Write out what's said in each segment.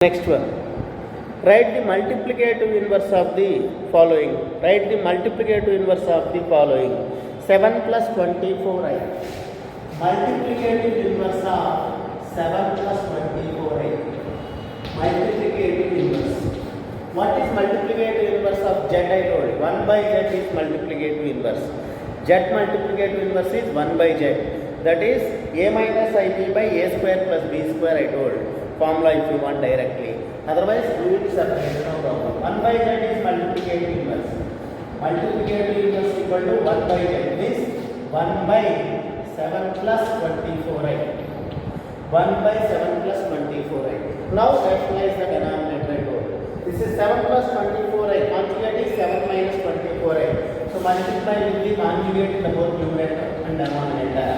Next one. Write the multiplicative inverse of the following. Write the multiplicative inverse of the following. 7 plus 24i. Multiplicative inverse of 7 plus 24i. Multiplicative inverse. What is multiplicative inverse of z? I told. 1 by z is multiplicative inverse. Z multiplicative inverse is 1 by z. That is a minus ib by a square plus b square. I told. Formula if you want directly. Otherwise, do it separately, no problem. 1 by z is multiplicative inverse. Multiplicative inverse equal to 1 by z means 1 by 7 plus 24i. 1 by 7 plus 24i. Now rationalize the denominator. This is 7 plus 24i. Conjugate is 7 minus 24i. So multiply with the conjugate in the both numerator and denominator.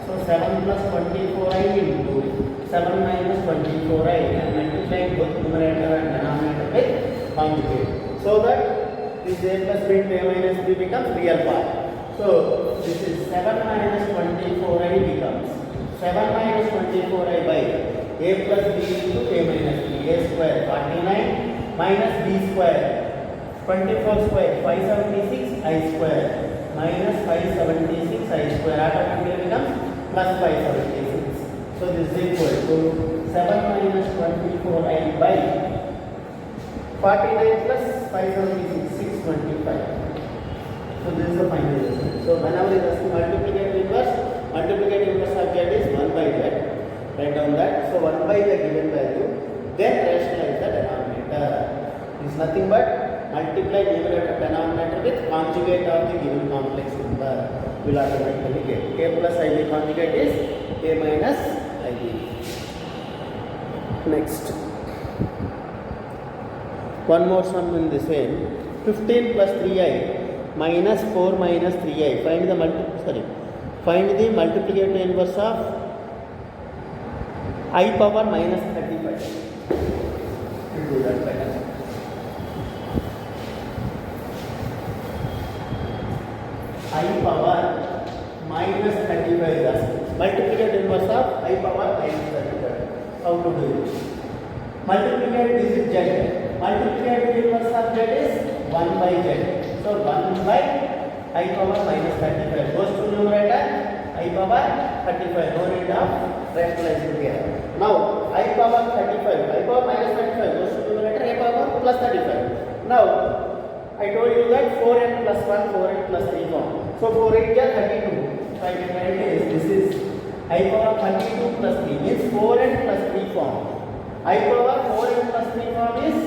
So 7 plus 24i into 7 minus 24i and multiply both numerator and denominator with conjugate. So that this a plus b into a minus b becomes real part. So this is 7 minus 24i becomes 7 minus 24i by a plus b into a minus b. A square 49 minus b square 24 square 576 i square minus 576 i square automatically becomes plus 576. So this is equal to 7 minus 24i by 49 plus 576, 625. So this is the final result. So whenever it has to multiplicative inverse of z is 1 by z. Write down that. So 1 by the given value, then rationalize the denominator. It is nothing but multiply numerator denominator with conjugate of the given complex number. Will automatically get a plus ib conjugate is a minus ib. Next, one more sum in this way. 15 plus 3i minus 4 minus 3i. Find the multiplicative inverse of I power minus 35. We'll do that better. I power minus 35 is multiplicative inverse of I power minus 35. How to do it? Multiplicate this is z. Multiplicative inverse of z is 1 by z. So 1 by I power minus 35 goes to numerator I power 35. No need of rationalizing here. Now I power 35, I power minus 35 goes to numerator I power plus 35. Now I told you that 4n plus 1, 4n plus 3 form. So 4 8 is 32. 5 is this is I power 32 plus 3 means 4n plus 3 form. I power 4n plus 3 form is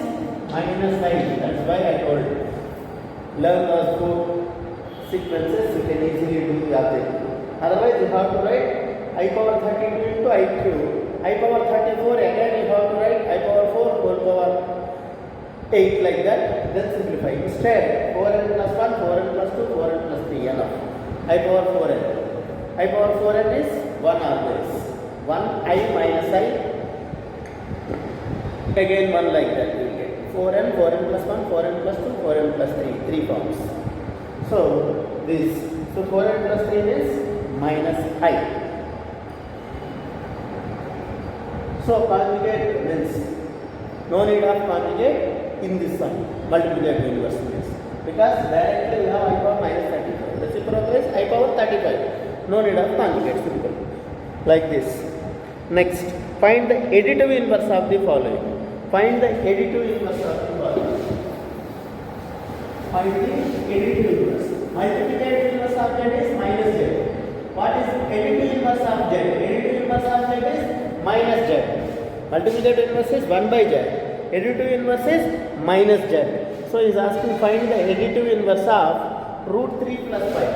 minus 9. That's why I told you. Learn those two sequences, you can easily do the object. Otherwise you have to write I power 32 into I cube. I power 34 again you have to write I power 4 whole power 8 like that, then simplify. Instead 4n plus 1, 4n plus 2, 4n plus 3 enough. I power 4n. I power 4n is 1 always. 1 I minus I. Again 1 like that you will get. 4n, 4n plus 1, 4n plus 2, 4n plus 3. 3 forms. So this. So 4n plus 3 is minus I. So conjugate means no need of conjugate in this one, multiplicative inverse means. Because directly we have I power minus 35. Reciprocal is I power 35. No need of conjugate, simple. Like this. Next, find the additive inverse of the following. Find the additive inverse of the following. Find the additive inverse. Multiplicative inverse of z is minus z. What is additive inverse of z? Additive inverse of z is minus z. Multiplicative inverse is 1 by z. Additive inverse is minus z. So he is asking find the additive inverse of root 3 plus 5.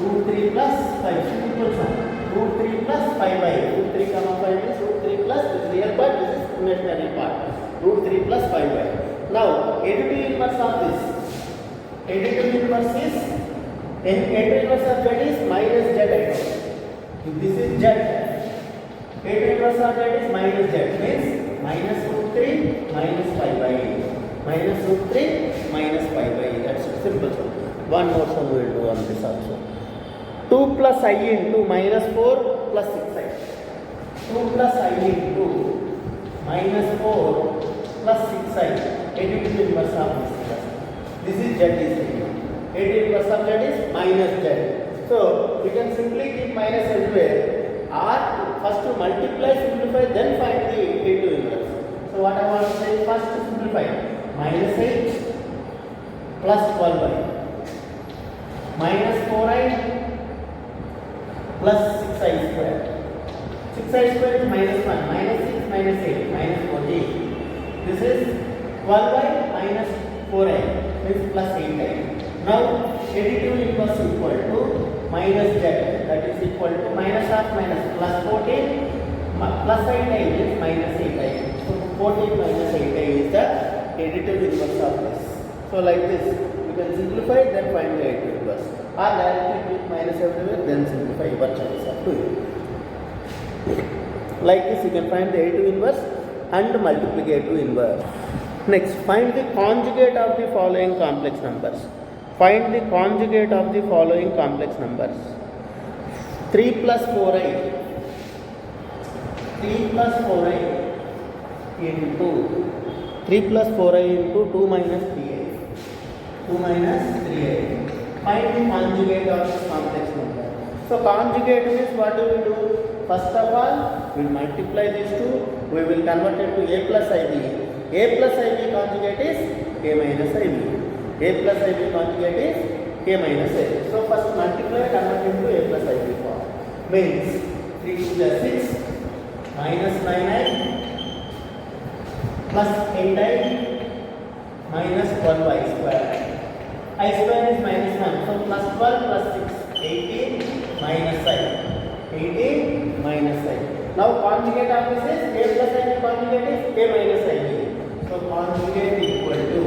Root 3 plus 5. Simple sum. Root 3 plus 5 by root 3 comma 5 means root 3 plus this real part, this is imaginary part. Root 3 plus 5 by. Now additive inverse of this. Additive inverse is additive inverse of z is minus z. If this is z, additive inverse of z is minus z means minus root 3 minus 5 by. Minus root 3 minus 5 by. That's simple sum. One more sum we will do on this also. 2 plus I into minus 4 plus 6i. 2 plus I into minus 4 plus 6i. Additive inverse of this. This is z is taken. Additive inverse of z is minus z. So we can simply keep minus everywhere. Or first to multiply, simplify, then find the additive inverse. So what I want to say, first to simplify. Minus 8 plus 12i minus 4i plus 6i square. 6i square is minus 1, minus 6, minus 8, minus 14. This is 12i minus 4i means plus 8i. Now additive inverse equal to minus z, that is equal to minus of minus plus 14 plus 8i is minus 8i. So 14 minus 8i is the additive inverse of this. So like this, you can simplify, then find the additive inverse. Or directly keep minus everywhere, then simplify, your choice up to you. Like this, you can find the additive inverse and multiplicative inverse. Next, find the conjugate of the following complex numbers. Find the conjugate of the following complex numbers. 3 plus 4i. 3 plus 4i into 3 plus 4i into 2 minus 3i. 2 minus 3i. Find the conjugate of this complex number. So conjugate means what do we do? First of all, we will multiply these two. We will convert it to a plus ib. A plus ib conjugate is a minus ib. A plus ib conjugate is a minus ib. So first multiply, convert into a plus ib form. Means 3 to the 6 minus 9i plus 8i minus 12i square. I square is minus 1. So plus 12 plus 6, 18 minus I. 18 minus I. Now conjugate of this is a plus I conjugate is a minus I. So conjugate equal to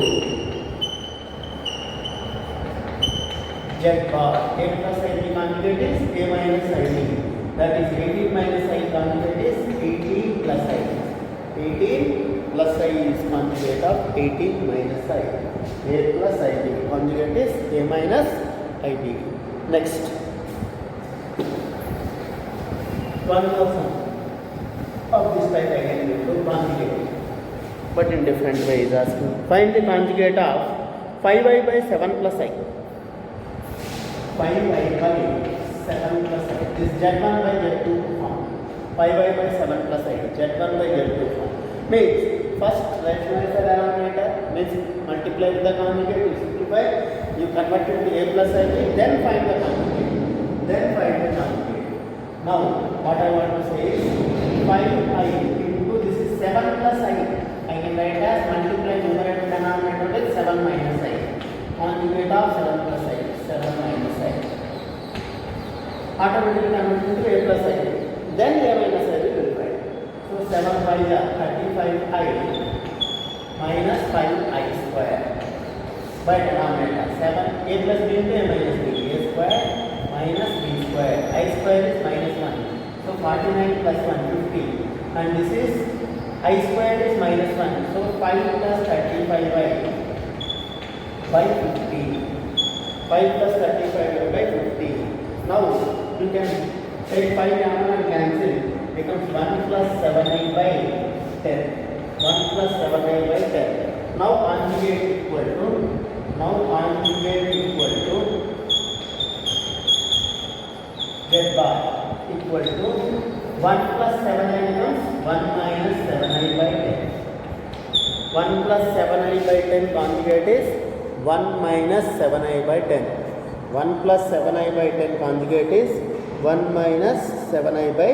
z bar. A plus I conjugate is a minus I. That is 18 minus I conjugate is 18 plus I. 18 plus I is conjugate of 18 minus I. A plus IB. Conjugate is A minus IB. Next. One more sum of this type again we do conjugate. But in different ways asking. Find the conjugate of 5i by 7 plus I. 5i by 7 plus I. This z1 by z2 form. 5i by 7 plus I. z1 by z2 form. Means first rationalize the denominator, means multiply with the conjugate, you simplify, you convert it to a plus ib, then find the conjugate. Now what I want to say is 5i into this is 7 plus I. I can write as multiply numerator and denominator with 7 minus I. Conjugate of 7 plus I, 7 minus I. Automatically convert into a plus I. Then a minus I will find. So 7 by 35i minus 5i square by denominator 7 a plus b into a minus b, a square minus b square, I square is minus 1. So 49 plus 1, 50, and this is I square is minus 1. So 5 plus 35i by 50. 5 plus 35i by 50. Now you can take 5 and cancel. Becomes 1 plus 7i by 10. 1 plus 7i by 10. Now conjugate equal to z bar equal to 1 plus 7i becomes 1 minus 7i by 10. 1 plus 7i by 10 conjugate is 1 minus 7i by 10. 1 plus 7i by 10 conjugate is 1 minus 7i by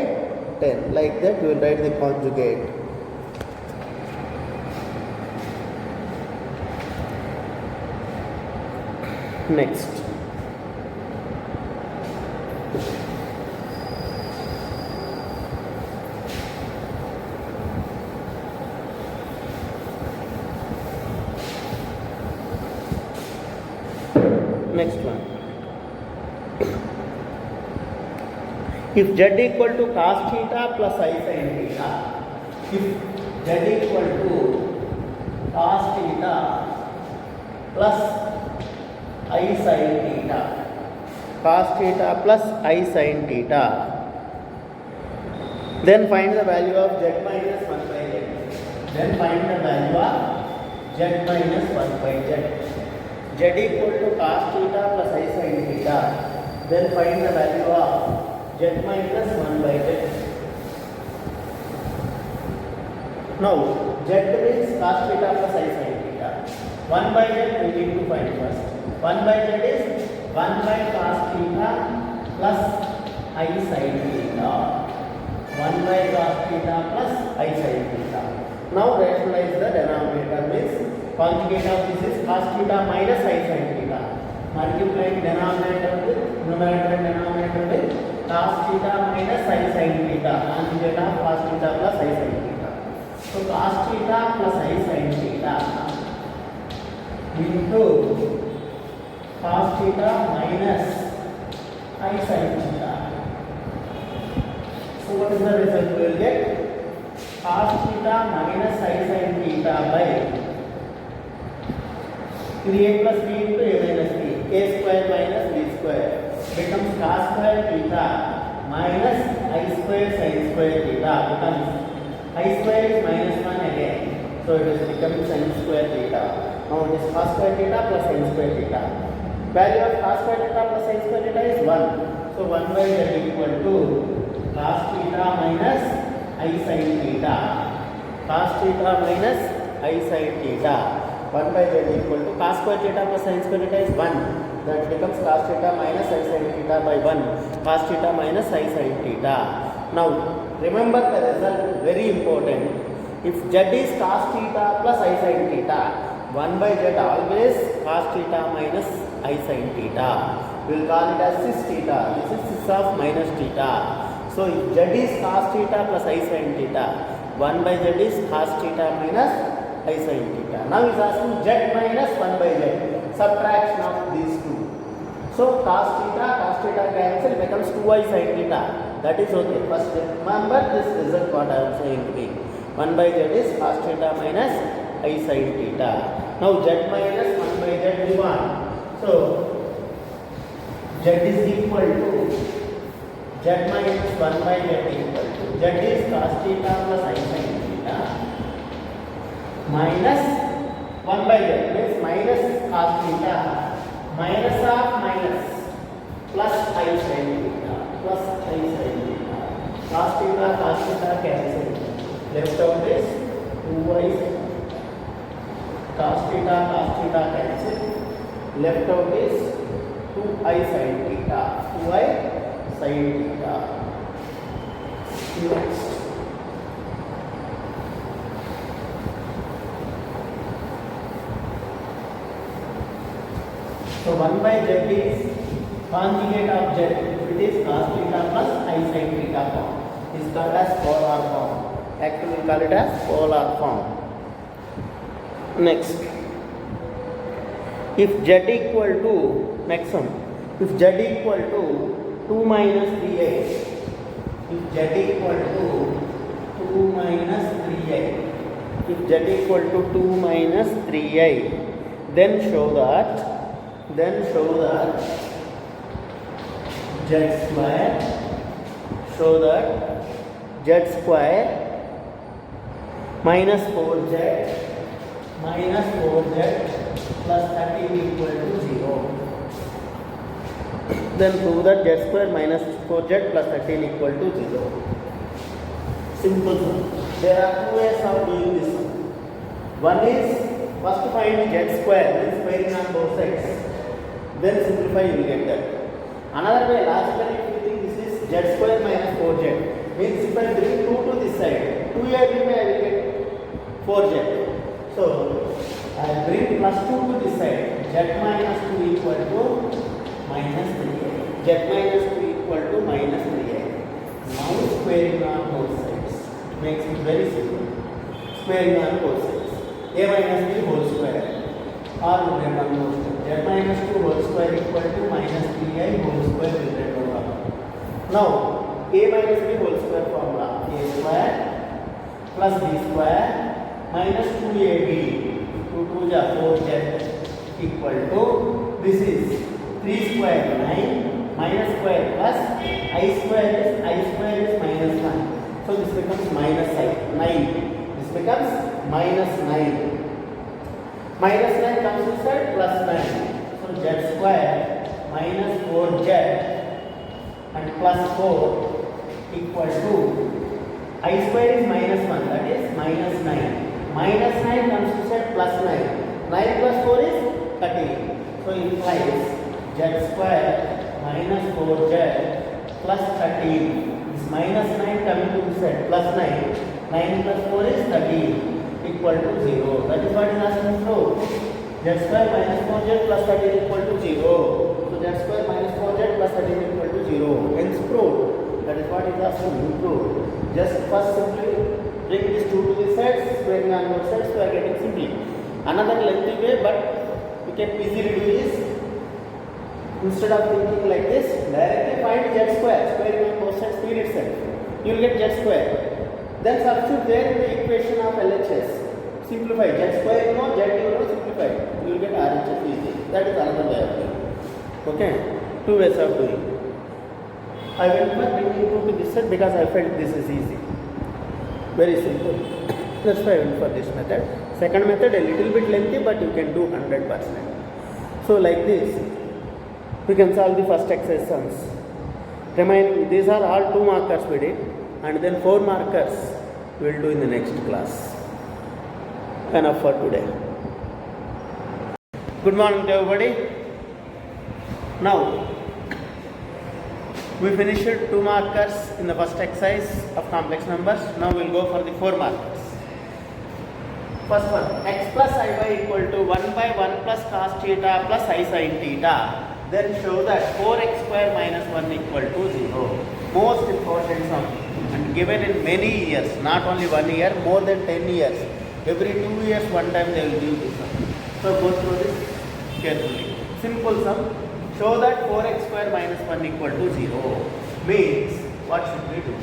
10. Like that we will write the conjugate. Next. Next one. If z equal to cos theta plus I sin theta, if z equal to cos theta plus I sin theta, cos theta plus I sin theta, then find the value of z minus 1 by z. Then find the value of z minus 1 by z. Z equal to cos theta plus I sin theta. Then find the value of z minus 1 by z. Now z means cos theta plus I sin theta. 1 by z we need to find first. 1 by z is 1 by cos theta plus I sin theta. 1 by cos theta plus I sin theta. Now rationalize the denominator, means conjugate of this is cos theta minus I sin theta. Multiplying denominator with numerator and denominator with cos theta minus I sin theta. Conjugate of cos theta plus I sin theta. So cos theta plus I sin theta into cos theta minus I sin theta. So what is the result? We will get cos theta minus I sin theta by 3a plus b into a minus b. A square minus b square becomes cos square theta minus I square sin square theta becomes I square is minus 1 again. So it is becoming sin square theta. Now it is cos square theta plus sin square theta. Value of cos square theta plus sin square theta is 1. So 1 by z equal to cos theta minus I sin theta. Cos theta minus I sin theta. 1 by z equal to cos square theta plus sin square theta is 1. That becomes cos theta minus I sin theta by 1. Cos theta minus I sin theta. Now remember the result, very important. If z is cos theta plus I sin theta, 1 by z always cos theta minus I sin theta. We will call it as cis theta. This is cis of minus theta. So if z is cos theta plus I sin theta, 1 by z is cos theta minus I sin theta. Now he is asking z minus 1 by z. Subtraction of these two. So cos theta cancel, becomes 2I sin theta. That is okay. First remember this result what I am saying to be. 1 by z is cos theta minus I sin theta. Now z minus 1 by z we want. So z is equal to z minus 1 by z equal to z is cos theta plus I sin theta minus 1 by z means minus cos theta minus of minus plus I sin theta plus I sin theta. Cos theta cancel. Left out is 2y cos theta cancel. Left out is 2I sin theta. 2I sin theta. Next. So 1 by z is conjugate of z. It is cos theta plus I sin theta form. Is called as polar form. Actually we call it as polar form. Next. If z equal to, next one. If z equal to 2 minus 3i. If z equal to 2 minus 3i. If z equal to 2 minus 3i. Then show that z square, z square minus 4z plus 13 equal to 0. Then prove that z square minus 4z plus 13 equal to 0. Simple. There are two ways of doing this. One is first find z square, means squaring on both sides. Then simplify, you will get that. Another way, logically, if you think this is z square minus 4z, means if I bring 2 to this side, 2a I will get 4z. So I will bring plus 2 to this side, z minus 2 equal to minus 3a. Z minus 2 equal to minus 3a. Now squaring on both sides makes it very simple. Squaring on both sides. A minus b whole square. Or we get one more step. Z minus 2 whole square equal to minus 3i whole square will get over. Now a minus b whole square formula. A square plus b square minus 2ab. 2 2 is 4z equal to, this is 3 square 9 minus square plus I square is minus 1. So this becomes minus 9. This becomes minus 9. Minus 9 comes inside plus 9. So z square minus 4z and plus 4 equal to I square is minus 1, that is minus 9. Minus 9 comes inside plus 9. 9 plus 4 is 13. So implies z square minus 4z plus 13. This minus 9 coming to this side plus 9. 9 plus 4 is 13 equal to 0. That is what is asking to prove. Z square minus 4z plus 13 equal to 0. So z square minus 4z plus 13 equal to 0. Hence proved. That is what is asking to prove. Just first simply bring these two to the sides, squaring on both sides, we are getting simply. Another lengthy way, but we can easily do this. Instead of thinking like this, directly find z square, squaring on both sides, speed itself. You will get z square. Then substitute there in the equation of LHS. Simplify z square you know, z you know, simplify. You will get RHS easy. That is another way of doing. Okay, two ways of doing. I went for bringing two to this side because I felt this is easy. Very simple. That's why I went for this method. Second method a little bit lengthy, but you can do 100%. So like this, we can solve the first exercise sums. Remaining, these are all 2 markers we did, and then 4 markers we will do in the next class. Enough for today. Good morning to everybody. Now, we finished 2 markers in the first exercise of complex numbers. Now we will go for the 4 markers. First one, x plus iy equal to 1 by 1 plus cos theta plus I sin theta. Then show that 4x square minus 1 equal to 0. Most important sum, and given in many years, not only 1 year, more than 10 years. Every 2 years, one time they will give this sum. So go through this carefully. Simple sum. Show that 4x square minus 1 equal to 0. Means, what should we do?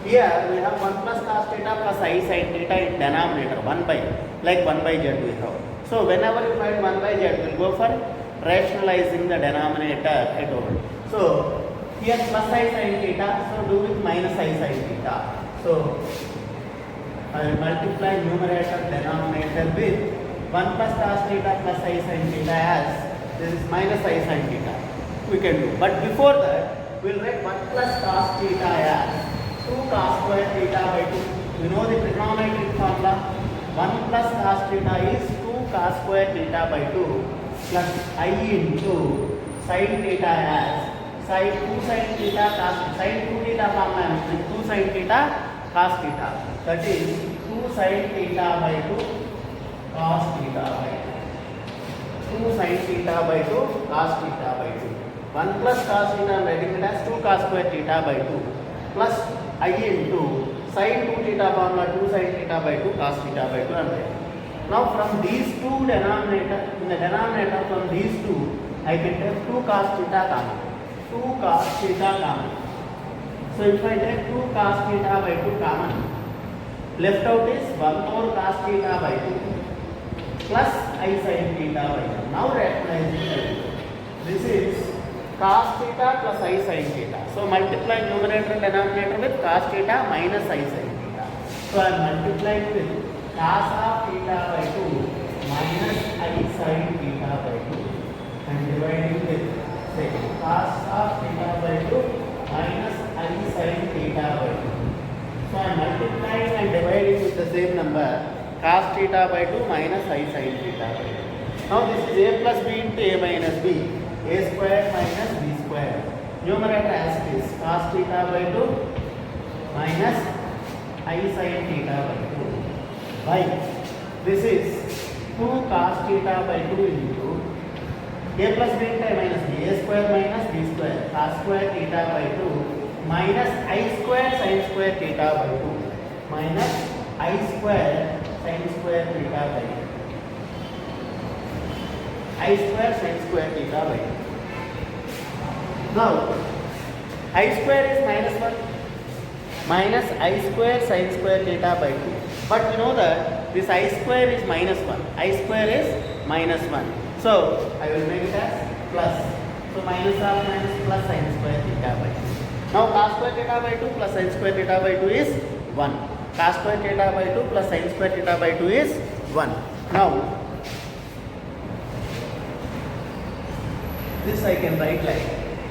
Here we have 1 plus cos theta plus I sin theta in denominator, 1 by, like 1 by z we have. So whenever you find 1 by z, we will go for rationalizing the denominator, I told. So here plus I sin theta, so do with minus I sin theta. So I will multiply numerator denominator with 1 plus cos theta plus I sin theta as this is minus I sin theta. We can do. But before that, we will write 1 plus cos theta as 2 cos square theta by 2. You know the trigonometric formula. 1 plus cos theta is 2 cos square theta by 2 plus I into sin theta as sin 2 sin theta cos sin 2 theta formula is 2 sin theta cos theta. That is 2 sin theta by 2 cos theta by 2. 2 sin theta by 2 cos theta by 2. 1 plus cos theta I am writing it as 2 cos square theta by 2 plus I into sin 2 theta formula 2 sin theta by 2 cos theta by 2 I am writing. Now from these two denominator, in the denominator from these two, I can take 2 cos theta common. 2 cos theta common. So if I take 2 cos theta by 2 common, left out is 1 more cos theta by 2 plus I sin theta by 2. Now rationalizing this is cos theta plus I sin theta. So multiply numerator and denominator with cos theta minus I sin theta. So I am multiplying with cos of theta by 2 minus I sin theta by 2 and dividing with say cos of theta by 2 minus I sin theta by 2. So I am multiplying and dividing with the same number cos theta by 2 minus I sin theta by 2. Now this is a plus b into a minus b. A square minus b square. Numerator as it is cos theta by 2 minus I sin theta by 2 by this is 2 cos theta by 2 into a plus b into a minus b. A square minus b square cos square theta by 2 minus I square sin square theta by 2 minus I square sin square theta by 2. I square sin square theta by 2. Now, I square is minus 1 minus I square sin square theta by 2. But we know that this I square is minus 1. I square is minus 1. So, I will make it as plus. So, minus of minus plus sin square theta by 2. Now, cos square theta by 2 plus sin square theta by 2 is 1. cos square theta by 2 plus sin square theta by 2 is 1. Now this I can write like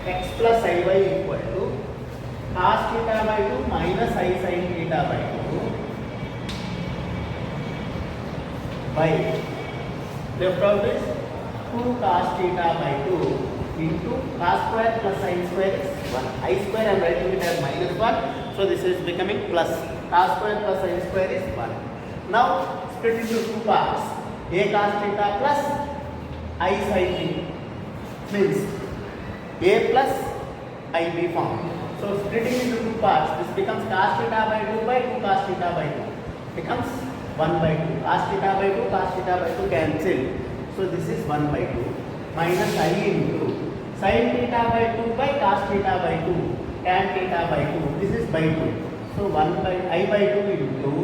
x plus iy equal to cos theta by 2 minus I sin theta by 2 by left out is 2 cos theta by 2 into cos square plus sin square is 1. I square I am writing it as minus 1. So this is becoming plus cos square plus sin square is 1. Now split into two parts. A cos theta plus I sin theta means A plus IB form. So splitting into two parts, this becomes cos theta by 2 by 2 cos theta by 2 becomes 1 by 2. Cos theta by 2 cos theta by 2 cancel. So this is 1 by 2 minus I into sin theta by 2 by cos theta by 2 tan theta by 2. This is by 2. So 1 by I by 2 into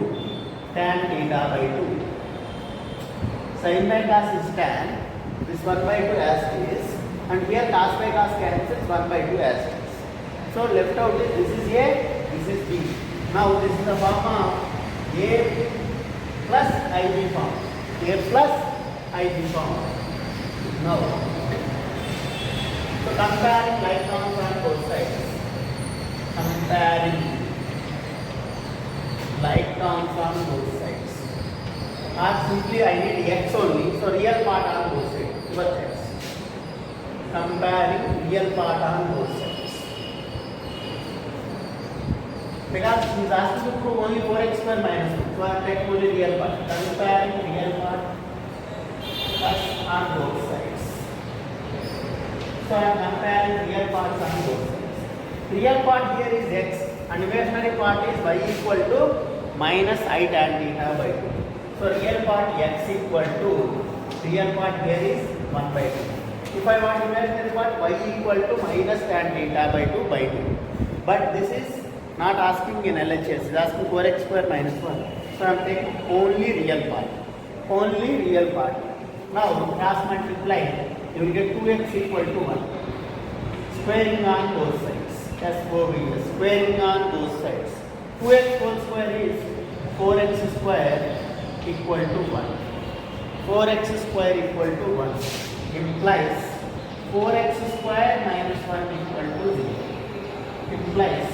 tan theta by 2. Sin by cos is tan. This 1 by 2 as is. And here cos by cos cancels 1 by 2 as is. So left out is this is A, this is B. Now this is the form of A plus IB form. A plus IB form. Now, so comparing like terms on both sides. Comparing like terms on both sides. Or simply I need x only. So real part on both sides. Your choice. Comparing real part on both sides. Because he is asking to prove only 4x square minus 1. So I am taking only real part. Comparing real part on both sides. So I am comparing real parts on both sides. Real part here is x and imaginary part is y equal to minus I tan theta by 2. So real part x equal to real part here is 1 by 2. If I want imaginary part y equal to minus tan theta by 2 by 2. But this is not asking in LHS, it is asking 4x square minus 1. So I am taking only real part. Only real part. Now cross multiply, you will get 2x equal to 1. Squaring on both sides. That's 4 meters. Squaring on both sides. 2x whole square is 4x square equal to 1. 4x square equal to 1 implies 4x square minus 1 equal to 0. Implies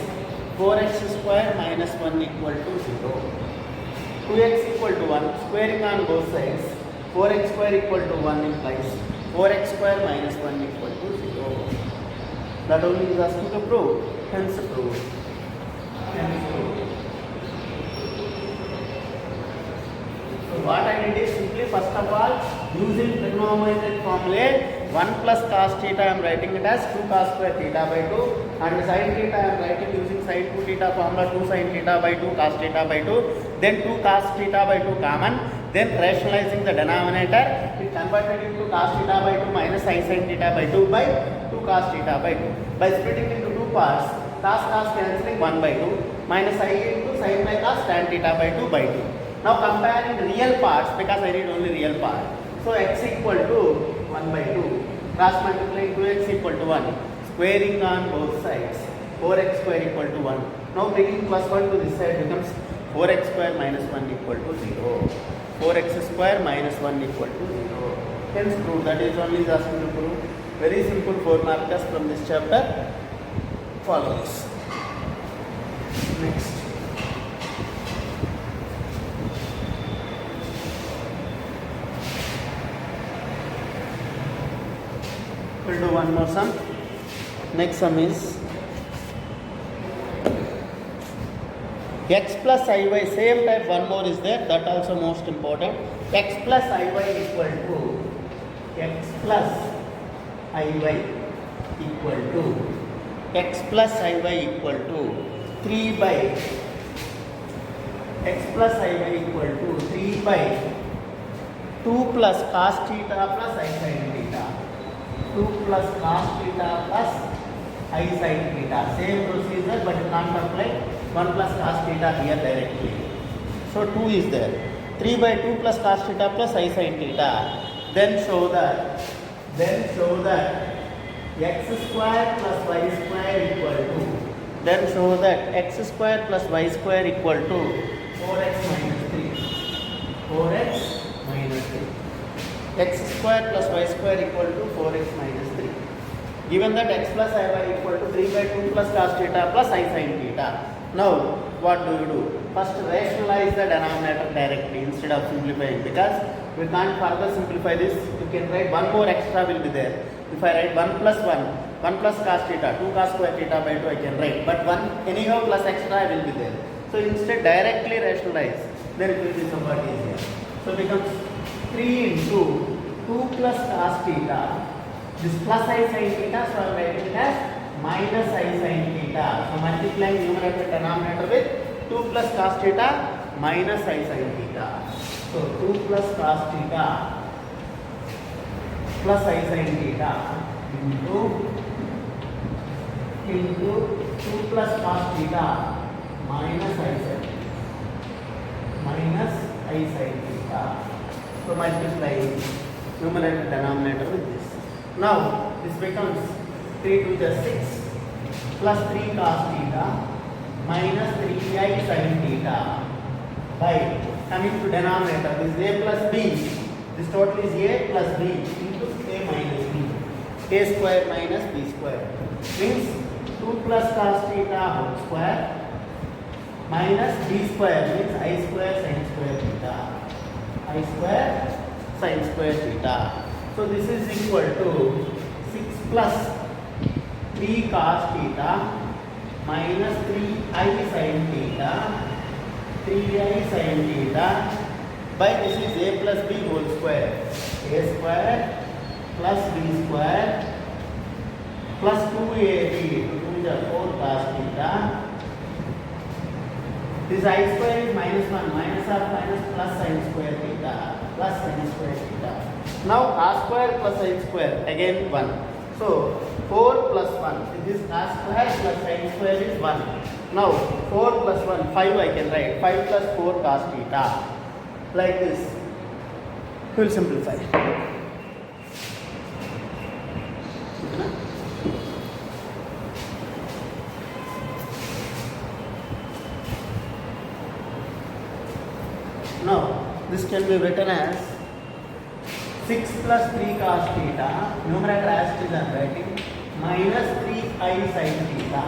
4x square minus 1 equal to 0. 2x equal to 1. Squaring on both sides. 4x square equal to 1 implies 4x square minus 1 equal to 0. That only is asking to prove. Hence prove. Hence prove. So what I did is simply first of all using trigonometric formula 1 plus cos theta I am writing it as 2 cos square theta by 2 and sin theta I am writing using sin 2 theta formula 2 sin theta by 2 cos theta by 2, then 2 cos theta by 2 common, then rationalizing the denominator it converted into cos theta by 2 minus I sin theta by 2 by 2 cos theta by 2. By splitting into two parts, cos cancelling 1 by 2 minus I into sin by cos tan theta by 2 by 2. Now comparing real parts because I need only real part. So x equal to 1 by 2. Cross multiplying 2x equal to 1. Squaring on both sides. 4x square equal to 1. Now bringing plus 1 to this side becomes 4x square minus 1 equal to 0. 4x square minus 1 equal to 0. Hence prove. That is only is asking to prove. Very simple 4 markers from this chapter follows. Next. We'll do one more sum. Next sum is x plus iy, same type one more is there, that also most important. X plus iy equal to x plus iy equal to x plus iy equal to 3 by x plus iy equal to 3 by 2 plus cos theta plus I sin theta. 2 plus cos theta plus I sin theta. Same procedure but you can't apply 1 plus cos theta here directly. So 2 is there. 3 by 2 plus cos theta plus I sin theta. Then show that x square plus y square equal to. Then show that x square plus y square equal to 4x minus 3. 4x minus 3. X square plus y square equal to 4x minus 3. Given that x plus iy equal to 3 by 2 plus cos theta plus I sin theta. Now, what do you do? First, rationalize the denominator directly instead of simplifying, because we can't further simplify this. You can write one more extra will be there. If I write 1 plus 1, 1 plus cos theta, 2 cos square theta by 2 I can write, but 1 anyhow plus extra will be there. So instead directly rationalize, then it will be somewhat easier. So it becomes 3 into 2 plus cos theta, this plus I sin theta, so I am writing it as minus I sin theta. So multiplying numerator denominator with 2 plus cos theta minus I sin theta. So 2 plus cos theta plus I sin theta into 2 plus cos theta minus I sin theta. So multiply numerator denominator with this. Now this becomes 3 to the 6 plus 3 cos theta minus 3i sin theta by, coming to denominator, this is a plus b, this total is a plus b into a minus b, a square minus b square, means 2 plus cos theta whole square minus b square, means I square sin square theta, I square sin square theta. So this is equal to 6 plus 3 cos theta minus 3i sin theta, 3i sin theta by, this is a plus b whole square, a square plus b square plus 2ab, 2 is 4 cos theta. This I square is minus 1, minus of minus plus sin square theta, plus sin square theta. Now r square plus sin square, again 1. So 4 plus 1, this r square plus sin square is 1. Now 4 plus 1, 5 I can write, 5 plus 4 cos theta. Like this, we will simplify. Now this can be written as 6 plus 3 cos theta, numerator as it is I am writing, minus 3i sin theta,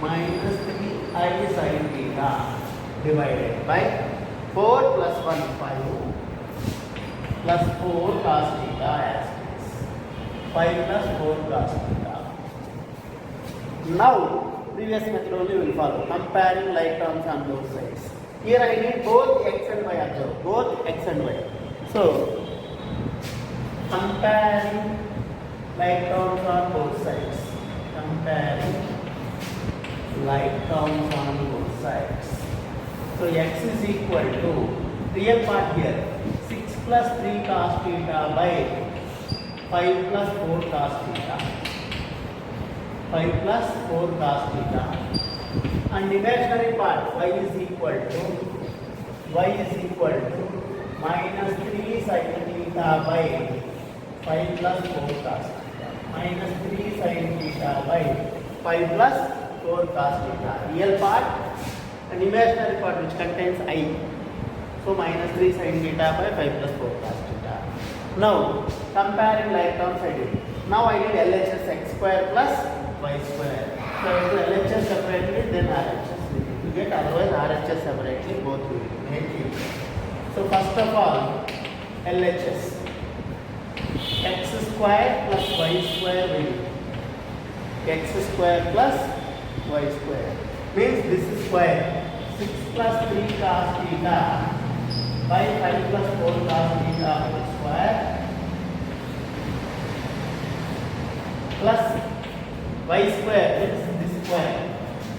minus 3i sin theta divided by 4 plus 1 5 plus 4 cos theta as it is, 5 plus 4 cos theta. Now previous method only will follow, comparing like terms on both sides. Here I need both x and y, observe, both x and y. So comparing like terms on both sides, comparing like terms on both sides. So x is equal to, real part here, 6 plus 3 cos theta by 5 plus 4 cos theta, 5 plus 4 cos theta, and imaginary part y is equal to minus 3 sin theta by 5 plus 4 cos theta, minus 3 sin theta by 5 plus 4 cos theta, real part and imaginary part which contains I. So minus 3 sin theta by 5 plus 4 cos theta. Now comparing like terms I did. Now I need LHS x square plus y square. So I do LHS separately, then RHS we need to get, otherwise RHS separately, both we need to. So first of all, LHS, x square plus y square will be x square plus y square, means this is square, 6 plus 3 cos theta by 5 plus 4 cos theta whole square plus y square, means this square,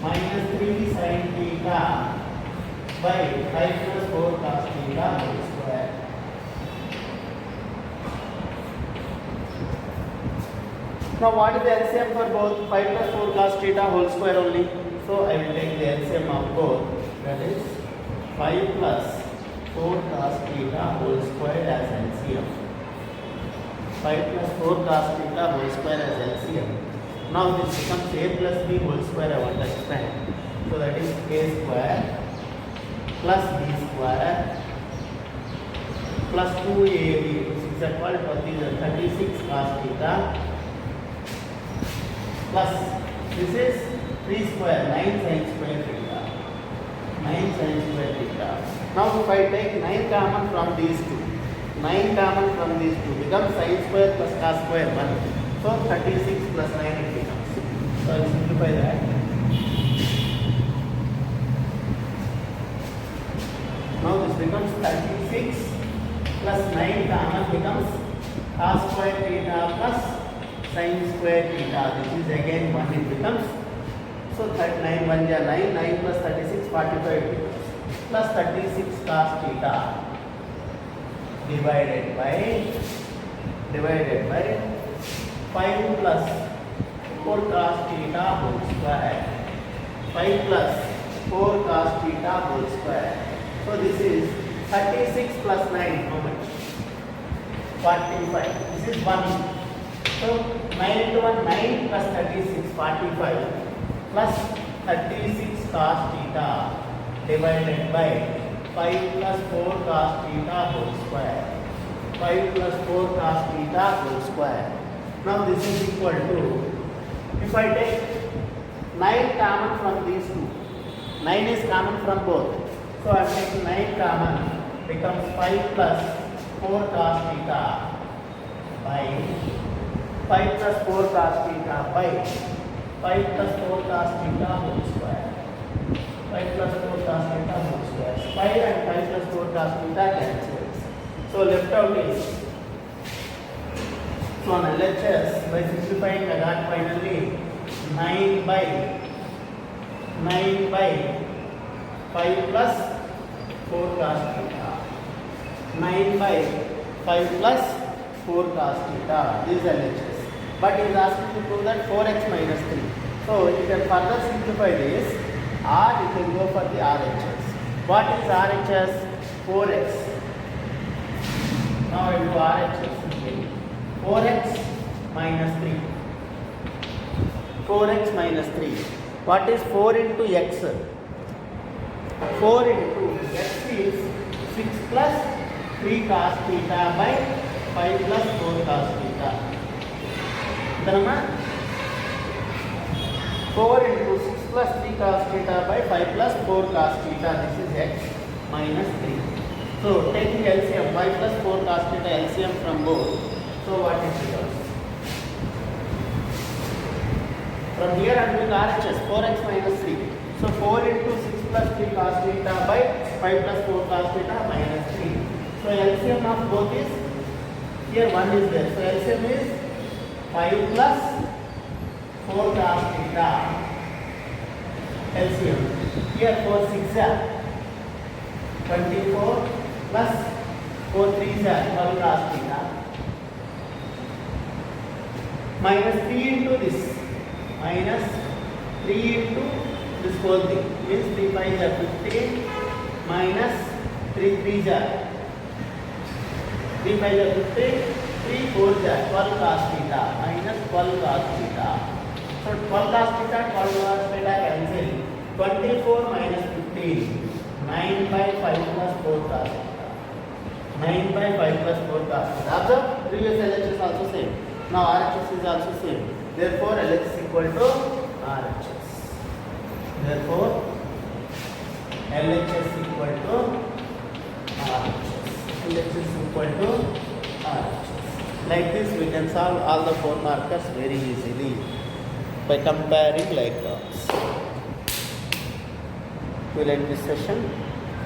minus 3 sin theta by 5 plus 4 cos theta whole square. Now what is the LCM for both? 5 plus 4 cos theta whole square only. So I will take the LCM of both, that is 5 plus 4 cos theta whole square as LCM. 5 plus 4 cos theta whole square as LCM. Now this becomes a plus b whole square, I understand. So that is a square plus b square plus 2ab is equal to 36 cos theta plus this is 3 square 9 sin square theta. 9 sin square theta. Now if I take 9 common from these two, 9 common from these two becomes sin square plus cos square 1. So 36 plus 9 it becomes. So I will simplify that. Now this becomes 36 plus 9 common becomes cos square theta plus sin square theta. This is again 1 it becomes. So 9 1 ja 9, 9 plus 36 45 it becomes. Plus 36 cos theta divided by 5 plus 4 cos theta whole square. 5 plus 4 cos theta whole square. So this is 36 plus 9 how much? 45. This is 1. So 9 into 1 9 plus 36 45 plus 36 cos theta divided by 5 plus 4 cos theta whole square. 5 plus 4 cos theta whole square. Now this is equal to, if I take 9 common from these two, 9 is common from both. So I am taking 9 common becomes 5 plus 4 cos theta by 5 plus 4 cos theta by 5 plus 4 cos theta whole square. 5 plus 4 cos theta whole square. 5 and 5 plus 4 cos theta cancels. So left out is, so on LHS by simplifying I got finally 9 by 5 plus 4 cos theta. 9 by 5 plus 4 cos theta. This is LHS. But it is asking to prove that 4x minus 3. So you can further simplify this, or you can go for the RHS. What is RHS? 4x. Now I will do RHS simply. 4x minus 3. 4x minus 3. What is 4 into x? 4 into x is 6 plus 3 cos theta by 5 plus 4 cos theta. Then 4 into 6 plus 3 cos theta by 5 plus 4 cos theta. This is x minus 3. So taking LCM, 5 plus 4 cos theta LCM from both. So what is it? From here I am doing RHS, 4x minus 3. So 4 into 6 plus 3 cos theta by 5 plus 4 cos theta minus 3. So LCM of both is, here 1 is there. So LCM is 5 plus 4 cos theta. LCM. Here 4 6 are 24 plus 4 3 are 12 cos theta. Minus 3 into this. Minus 3 into this whole thing. Means 3 5 are 15 minus 3 3 are 3 5 are 15, 3 4 are 12 cos theta minus 12 cos theta. So 12 cos theta, 12 cos theta cancel. 24 minus 15, 9 by 5 plus 4 cos theta. 9 by 5 plus 4 cos theta. Observe, previous LHS is also same. Now RHS is also same. Therefore LHS is equal to RHS. Therefore LHS is equal to RHS. LHS is equal to RHS. Like this we can solve all the 4 markers very easily by comparing like terms. We will end this session.